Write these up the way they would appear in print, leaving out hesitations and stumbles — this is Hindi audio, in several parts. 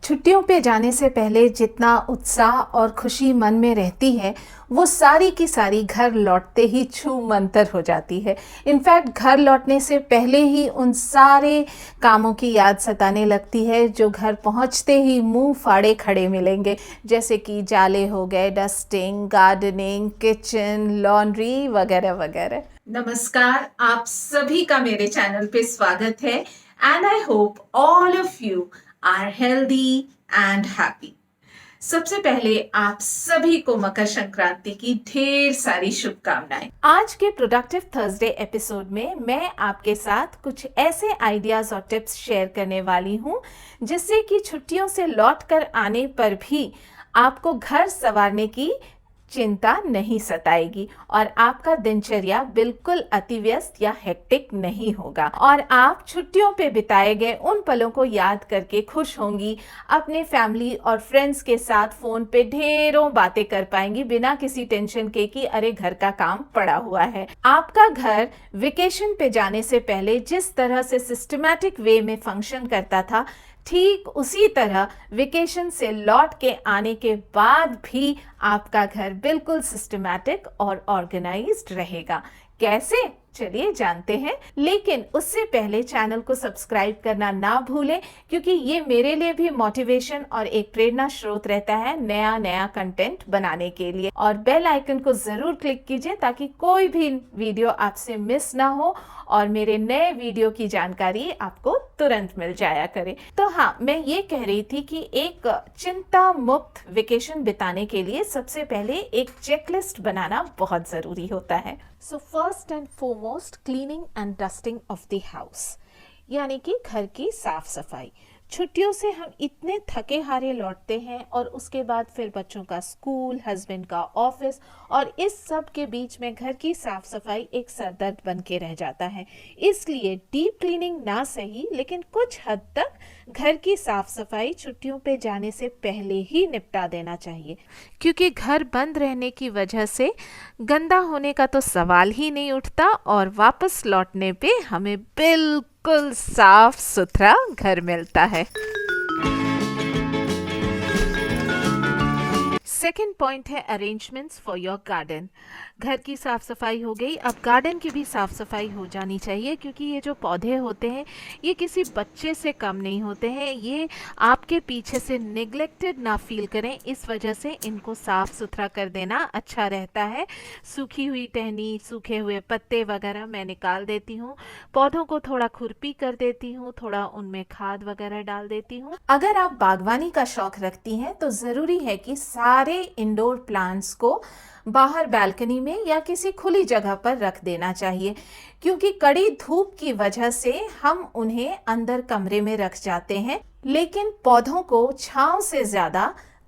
छुट्टियों पे जाने से पहले जितना उत्साह और खुशी मन में रहती है, वो सारी की सारी घर लौटते ही छूमंतर हो जाती है। इनफैक्ट घर लौटने से पहले ही उन सारे कामों की याद सताने लगती है जो घर पहुंचते ही मुंह फाड़े खड़े मिलेंगे, जैसे कि जाले हो गए, डस्टिंग, गार्डनिंग, किचन, लॉन्ड्री वगैरह वगैरह। नमस्कार, आप सभी का मेरे चैनल पे स्वागत है and I hope all of you are healthy and happy. सबसे पहले आप सभी को मकर संक्रांति की ढेर सारी शुभकामनाएं। आज के प्रोडक्टिव थर्सडे एपिसोड में मैं आपके साथ कुछ ऐसे आइडियाज और टिप्स शेयर करने वाली हूं जिससे कि छुट्टियों से लौट कर आने पर भी आपको घर संवारने की चिंता नहीं सताएगी और आपका दिनचर्या बिल्कुल अतिव्यस्त या हेक्टिक नहीं होगा और आप छुट्टियों पे बिताए गए उन पलों को याद करके खुश होंगी। अपने फैमिली और फ्रेंड्स के साथ फोन पे ढेरों बातें कर पाएंगी बिना किसी टेंशन के कि अरे घर का काम पड़ा हुआ है। आपका घर वेकेशन पे जाने से पहले जिस तरह से सिस्टमैटिक वे में फंक्शन करता था, ठीक उसी तरह वेकेशन से लौट के आने के बाद भी आपका घर बिल्कुल सिस्टमैटिक और ऑर्गेनाइज्ड रहेगा। कैसे? चलिए जानते हैं, लेकिन उससे पहले चैनल को सब्सक्राइब करना ना भूलें क्योंकि ये मेरे लिए भी मोटिवेशन और एक प्रेरणा स्रोत रहता है नया नया कंटेंट बनाने के लिए। और बेल आइकन को जरूर क्लिक कीजिए ताकि कोई भी वीडियो आपसे मिस ना हो और मेरे नए वीडियो की जानकारी आपको तुरंत मिल जाया करे। तो हाँ, मैं ये कह रही थी कि एक चिंता मुक्त वेकेशन बिताने के लिए सबसे पहले एक चेकलिस्ट बनाना बहुत जरूरी होता है। So first and foremost, cleaning and dusting of the house, यानी कि घर की साफ सफाई। छुट्टियों से हम इतने थके हारे लौटते हैं और उसके बाद फिर बच्चों का स्कूल, हस्बैंड का ऑफिस और इस सब के बीच में घर की साफ सफाई एक सरदर्द बन के रह जाता है। इसलिए डीप क्लीनिंग ना सही, लेकिन कुछ हद तक घर की साफ सफाई छुट्टियों पे जाने से पहले ही निपटा देना चाहिए, क्योंकि घर बंद रहने की वजह से गंदा होने का तो सवाल ही नहीं उठता और वापस लौटने पे हमें बिल्कुल साफ सुथरा घर मिलता है। सेकेंड पॉइंट है अरेंजमेंट्स फॉर योर गार्डन। घर की साफ सफाई हो गई, अब गार्डन की भी साफ सफाई हो जानी चाहिए क्योंकि ये जो पौधे होते हैं ये किसी बच्चे से कम नहीं होते हैं। ये आपके पीछे से निग्लेक्टेड ना फील करें, इस वजह से इनको साफ सुथरा कर देना अच्छा रहता है। सूखी हुई टहनी, सूखे हुए पत्ते वगैरह मैं निकाल देती हूँ, पौधों को थोड़ा खुरपी कर देती हूँ, थोड़ा उनमें खाद वगैरह डाल देती हूँ। अगर आप बागवानी का शौक रखती हैं तो ज़रूरी है कि सारे इंडोर प्लांट्स को बाहर बालकनी में या किसी खुली जगह पर रख देना चाहिए, क्योंकि कड़ी धूप की वजह से हम उन्हें अंदर कमरे में रख जाते हैं, लेकिन पौधों को छांव से ज्यादा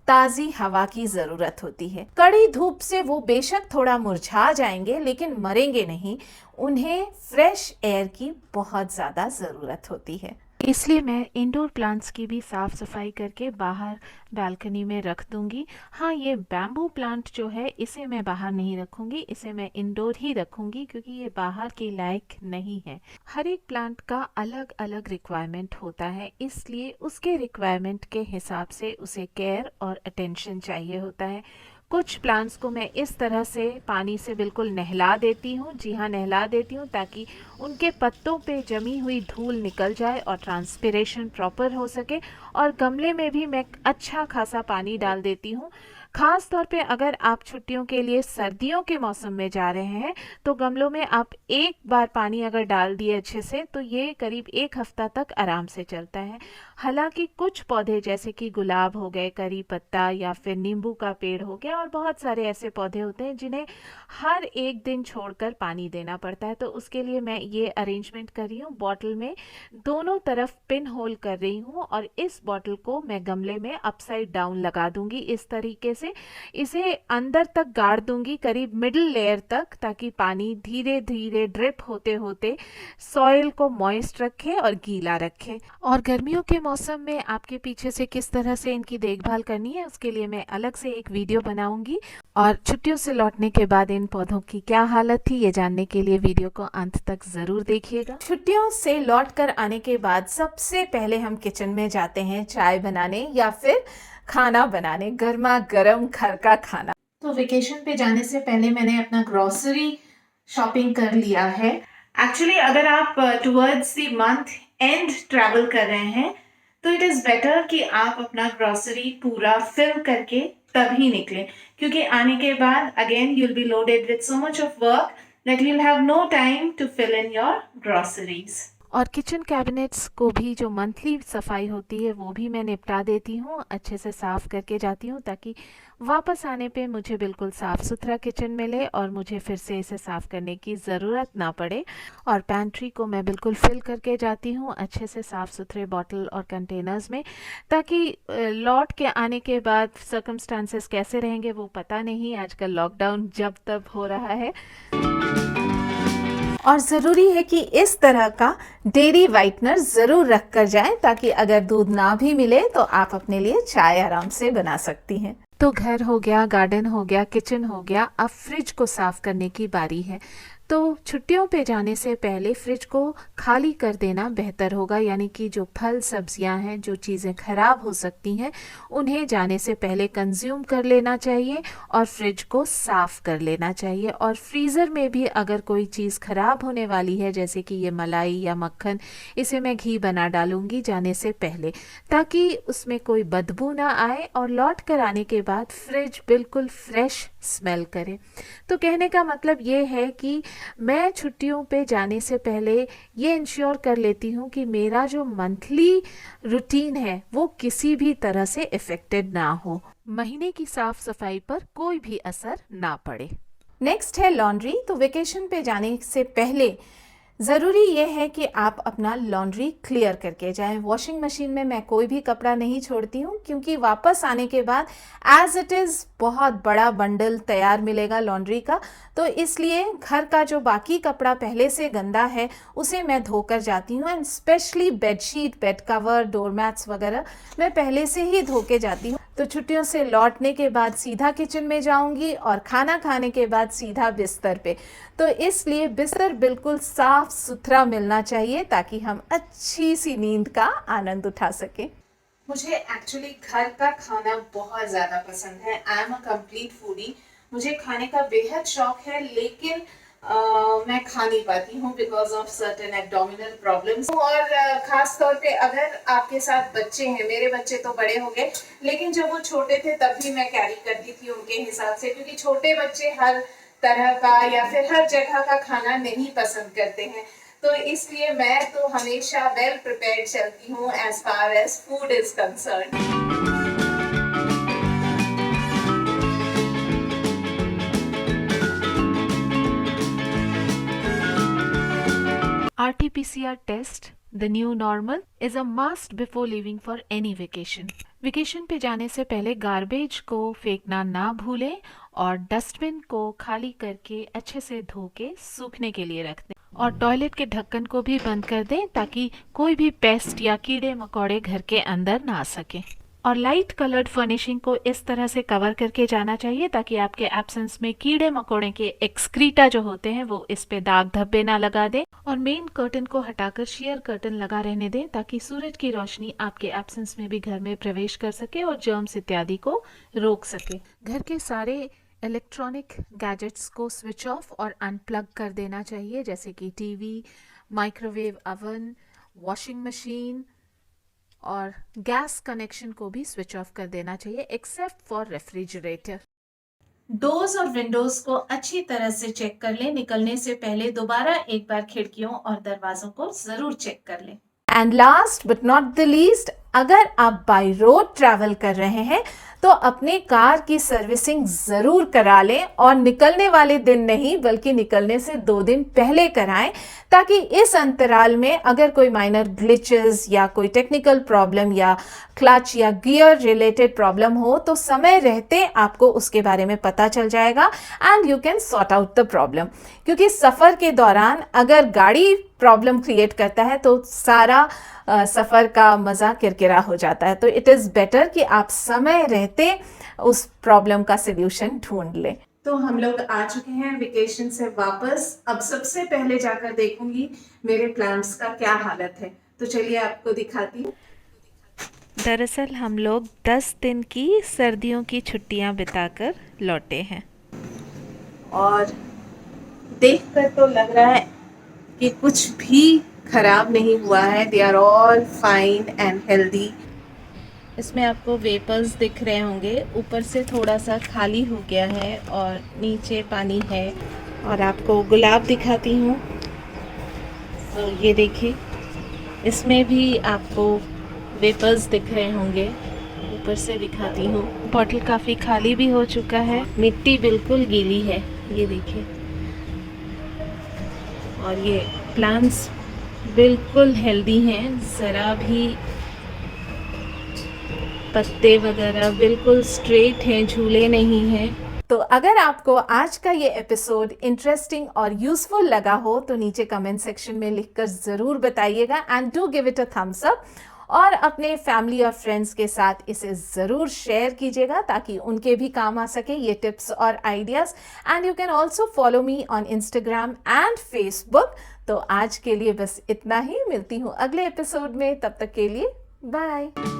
ताजी हवा की जरूरत होती है। कड़ी धूप से वो बेशक थोड़ा मुरझा जाएंगे लेकिन मरेंगे नहीं, उन्हें फ्रेश एयर की बहुत ज्यादा जरूरत होती है। इसलिए मैं इंडोर प्लांट्स की भी साफ सफाई करके बाहर बालकनी में रख दूंगी। हाँ, ये बैम्बू प्लांट जो है इसे मैं बाहर नहीं रखूंगी, इसे मैं इंडोर ही रखूंगी क्योंकि ये बाहर के लायक नहीं है। हर एक प्लांट का अलग अलग रिक्वायरमेंट होता है, इसलिए उसके रिक्वायरमेंट के हिसाब से उसे केयर और अटेंशन चाहिए होता है। कुछ प्लांट्स को मैं इस तरह से पानी से बिल्कुल नहला देती हूँ, जी हाँ नहला देती हूँ, ताकि उनके पत्तों पे जमी हुई धूल निकल जाए और ट्रांसपिरेशन प्रॉपर हो सके। और गमले में भी मैं अच्छा खासा पानी डाल देती हूँ। खास तौर पे अगर आप छुट्टियों के लिए सर्दियों के मौसम में जा रहे हैं तो गमलों में आप एक बार पानी अगर डाल दिए अच्छे से तो ये करीब एक हफ्ता तक आराम से चलता है। हालांकि कुछ पौधे जैसे कि गुलाब हो गए, करी पत्ता या फिर नींबू का पेड़ हो गया और बहुत सारे ऐसे पौधे होते हैं जिन्हें हर एक दिन छोड़कर पानी देना पड़ता है, तो उसके लिए मैं ये अरेंजमेंट कर रही हूँ। बॉटल में दोनों तरफ पिन होल कर रही हूँ और इस बॉटल को मैं गमले में अपसाइड डाउन लगा दूंगी। इस तरीके से इसे अंदर तक गाड़ दूंगी, करीब मिडिल लेयर तक, ताकि पानी धीरे धीरे ड्रिप होते होते सॉइल को मॉइस्ट रखे और गीला रखे। और गर्मियों के मौसम में आपके पीछे से किस तरह से इनकी देखभाल करनी है उसके लिए मैं अलग से एक वीडियो बनाऊंगी। और छुट्टियों से लौटने के बाद इन पौधों की क्या हालत थी ये जानने के लिए वीडियो को अंत तक जरूर देखिएगा। छुट्टियों से लौट कर आने के बाद सबसे पहले हम किचन में जाते हैं चाय बनाने या फिर खाना बनाने, गर्मा गर्म घर का खाना। तो वेकेशन पे जाने से पहले मैंने अपना ग्रोसरी शॉपिंग कर लिया है। एक्चुअली अगर आप towards the month and travel कर रहे हैं तो इट इज़ बेटर कि आप अपना ग्रोसरी पूरा फिल करके तभी निकलें, क्योंकि आने के बाद again you'll be loaded with so much of work that you'll have no time to fill in your groceries. और किचन कैबिनेट्स को भी जो मंथली सफाई होती है वो भी मैं निपटा देती हूँ, अच्छे से साफ़ करके जाती हूँ ताकि वापस आने पे मुझे बिल्कुल साफ़ सुथरा किचन मिले और मुझे फिर से इसे साफ़ करने की ज़रूरत ना पड़े। और पैंट्री को मैं बिल्कुल फिल करके जाती हूँ अच्छे से साफ़ सुथरे बॉटल और कंटेनर्स में, ताकि लौट के आने के बाद सर्कमस्टांसेस कैसे रहेंगे वो पता नहीं, आजकल लॉकडाउन जब तब हो रहा है। और ज़रूरी है कि इस तरह का डेयरी वाइटनर ज़रूर रख कर जाएं ताकि अगर दूध ना भी मिले तो आप अपने लिए चाय आराम से बना सकती हैं। तो घर हो गया, गार्डन हो गया, किचन हो गया, अब फ्रिज को साफ़ करने की बारी है। तो छुट्टियों पे जाने से पहले फ्रिज को खाली कर देना बेहतर होगा, यानी कि जो फल सब्जियां हैं, जो चीज़ें ख़राब हो सकती हैं उन्हें जाने से पहले कंज्यूम कर लेना चाहिए और फ्रिज को साफ़ कर लेना चाहिए। और फ्रीज़र में भी अगर कोई चीज़ ख़राब होने वाली है, जैसे कि ये मलाई या मक्खन, इसे मैं घी बना डालूंगी जाने से पहले ताकि उसमें कोई बदबू ना आए और लौट कर आने के बाद फ्रिज बिल्कुल फ्रेश स्मेल करे। तो कहने का मतलब ये है कि मैं छुट्टियों पे जाने से पहले ये इंश्योर कर लेती हूँ कि मेरा जो मंथली रूटीन है वो किसी भी तरह से इफेक्टेड ना हो, महीने की साफ सफाई पर कोई भी असर ना पड़े। नेक्स्ट है लॉन्ड्री। तो वेकेशन पे जाने से पहले ज़रूरी ये है कि आप अपना लॉन्ड्री क्लियर करके जाएं। वॉशिंग मशीन में मैं कोई भी कपड़ा नहीं छोड़ती हूँ, क्योंकि वापस आने के बाद एज़ इट इज़ बहुत बड़ा बंडल तैयार मिलेगा लॉन्ड्री का। तो इसलिए घर का जो बाकी कपड़ा पहले से गंदा है उसे मैं धोकर जाती हूँ। And specially bedsheet, bed cover, doormats वगैरह मैं पहले से ही धो के जाती हूँ। तो छुट्टियों से लौटने के बाद सीधा किचन में जाऊंगी और खाना खाने के बाद सीधा बिस्तर पे। तो इसलिए बिस्तर बिल्कुल साफ सुथरा मिलना चाहिए ताकि हम अच्छी सी नींद का आनंद उठा सकें। मुझे एक्चुअली घर का खाना बहुत ज़्यादा पसंद है। I am a complete foodie. मुझे खाने का बेहद शौक है, लेकिन मैं खा नहीं पाती हूँ because of certain abdominal problems. और ख़ास तौर पे अगर आपके साथ बच्चे हैं, मेरे बच्चे तो बड़े हो गए, लेकिन जब वो छोटे थे तब भी मैं कैरी करती थी उनके हिसाब से, क्योंकि छोटे बच्चे हर तरह का या फिर हर जगह का खाना नहीं पसंद करते हैं। तो इसलिए मैं तो हमेशा वेल प्रिपेयर्ड चलती हूँ as far as food is concern. RT-PCR test, the new normal, is a must before leaving for any vacation. Vacation पे जाने से पहले गार्बेज को फेंकना ना भूलें और डस्टबिन को खाली करके अच्छे से धो के सूखने के लिए रख दें। और टॉयलेट के ढक्कन को भी बंद कर दें ताकि कोई भी पेस्ट या कीड़े मकोड़े घर के अंदर ना आ सके। और लाइट कलर्ड फर्निशिंग को इस तरह से कवर करके जाना चाहिए ताकि आपके एब्सेंस में कीड़े मकोड़े के एक्सक्रीटा जो होते हैं वो इस पे दाग धब्बे ना लगा दे। और मेन कर्टन को हटाकर शेयर कर्टन लगा रहने दें ताकि सूरज की रोशनी आपके एब्सेंस में भी घर में प्रवेश कर सके और जर्म्स इत्यादि को रोक सके। घर के सारे इलेक्ट्रॉनिक गैजेट्स को स्विच ऑफ और अनप्लग कर देना चाहिए, जैसे कि TV, microwave oven, washing machine और गैस कनेक्शन को भी स्विच ऑफ कर देना चाहिए एक्सेप्ट फॉर रेफ्रिजरेटर। डोर्स और विंडोज को अच्छी तरह से चेक कर लें। निकलने से पहले दोबारा एक बार खिड़कियों और दरवाजों को जरूर चेक कर लें। And last but not the least, अगर आप बाय रोड ट्रैवल कर रहे हैं तो अपने कार की सर्विसिंग ज़रूर करा लें, और निकलने वाले दिन नहीं बल्कि निकलने से 2 दिन पहले कराएं, ताकि इस अंतराल में अगर कोई माइनर ग्लिचेस या कोई टेक्निकल प्रॉब्लम या क्लच या गियर रिलेटेड प्रॉब्लम हो तो समय रहते आपको उसके बारे में पता चल जाएगा and you can sort out the problem. क्योंकि सफ़र के दौरान अगर गाड़ी प्रॉब्लम क्रिएट करता है तो सारा सफ़र का मज़ा किरकिरा हो जाता है। तो इट इज़ बेटर कि आप समय रहते उस प्रॉब्लम का सल्यूशन ढूंढ लें। तो हम लोग आ चुके हैं वेकेशन से वापस। अब सबसे पहले जाकर देखूंगी मेरे प्लांट्स का क्या हालत है, तो चलिए आपको दिखाती हूँ। दरअसल हम लोग 10 दिन की सर्दियों की छुट्टियां बिताकर लौटे हैं और देखकर तो लग रहा है कि कुछ भी खराब नहीं हुआ है। They are all fine and healthy. इसमें आपको वेपर्स दिख रहे होंगे, ऊपर से थोड़ा सा खाली हो गया है और नीचे पानी है। और आपको गुलाब दिखाती हूँ, तो ये देखिए इसमें भी आपको वेपर्स दिख रहे होंगे, ऊपर से दिखाती हूँ। बॉटल काफ़ी खाली भी हो चुका है, मिट्टी बिल्कुल गीली है, ये देखिए। और ये प्लांट्स बिल्कुल हेल्दी हैं, ज़रा भी पत्ते वगैरह बिल्कुल स्ट्रेट हैं, झूले नहीं हैं। तो अगर आपको आज का ये एपिसोड इंटरेस्टिंग और यूजफुल लगा हो तो नीचे कमेंट सेक्शन में लिखकर ज़रूर बताइएगा and do give it a thumbs up. और अपने फैमिली और फ्रेंड्स के साथ इसे ज़रूर शेयर कीजिएगा ताकि उनके भी काम आ सके ये टिप्स और ideas. And you can also follow me on Instagram and Facebook. तो आज के लिए बस इतना ही, मिलती हूँ अगले एपिसोड में, तब तक के लिए बाय।